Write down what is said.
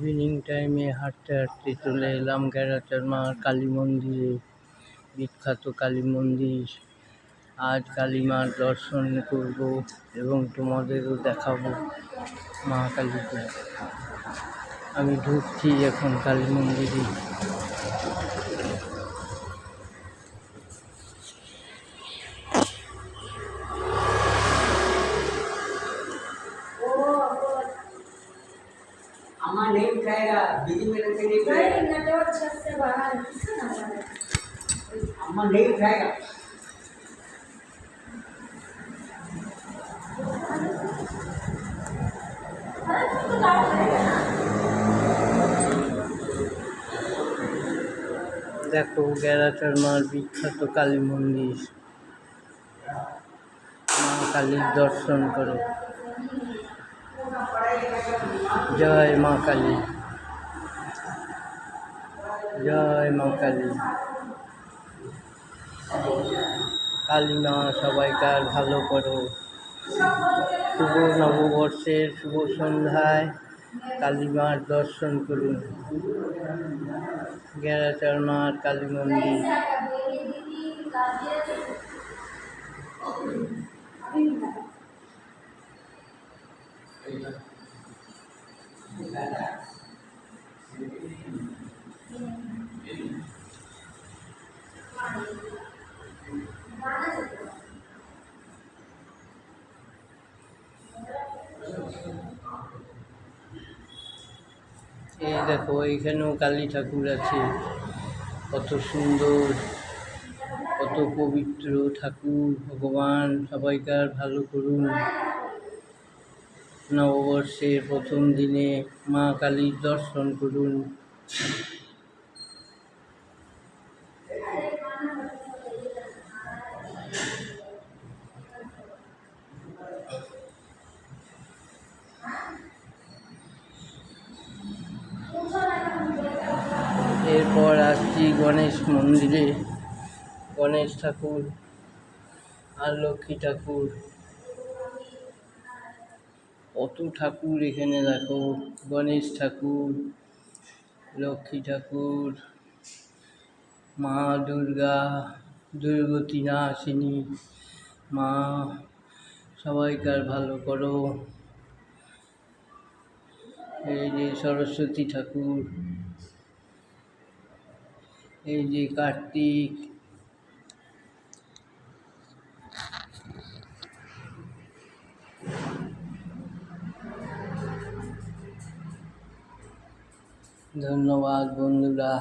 Evening টাইমে হাঁটতে হাঁটতে চলে এলাম গ্যারাচার মার কালী মন্দিরে, বিখ্যাত কালী মন্দির। আজ কালী মার দর্শন করব এবং তোমাদেরও দেখাবো মা কালীকে। আমি ঢুকছি এখন কালী মন্দিরে। अम्मा नहीं उठाएगा, दीदी मेरे से नहीं उठाएगा। अम्मा नहीं उठाएगा। দেখো গ্যারাচার মার বিখ্যাত কালী মন্দির, মা কালীর দর্শন করো। জয় মা কালী, জয় মা কালী। কালী মা সবাইকার ভালো করো। শুভ নববর্ষের শুভ সন্ধ্যায় কালী মার দর্শন করুন। গ্যারাচার মার কালী মন্দির। এই দেখো এইখানেও কালী ঠাকুর আছে, কত সুন্দর, কত পবিত্র ঠাকুর। ভগবান সবাইকার ভালো করুন। নববর্ষের প্রথম দিনে মা কালীর দর্শন করুন। এরপর আসছি গণেশ মন্দিরে। গণেশ ঠাকুর আর লক্ষ্মী ঠাকুর, কত ঠাকুর এখানে দেখো। গণেশ ঠাকুর, লক্ষ্মী ঠাকুর, মা দুর্গা, দুর্গতি নাশিনী মা সবাইকার ভালো করো। এই যে সরস্বতী ঠাকুর, এই যে কার্তিক, ধন্যবাদ বন্ধুরা।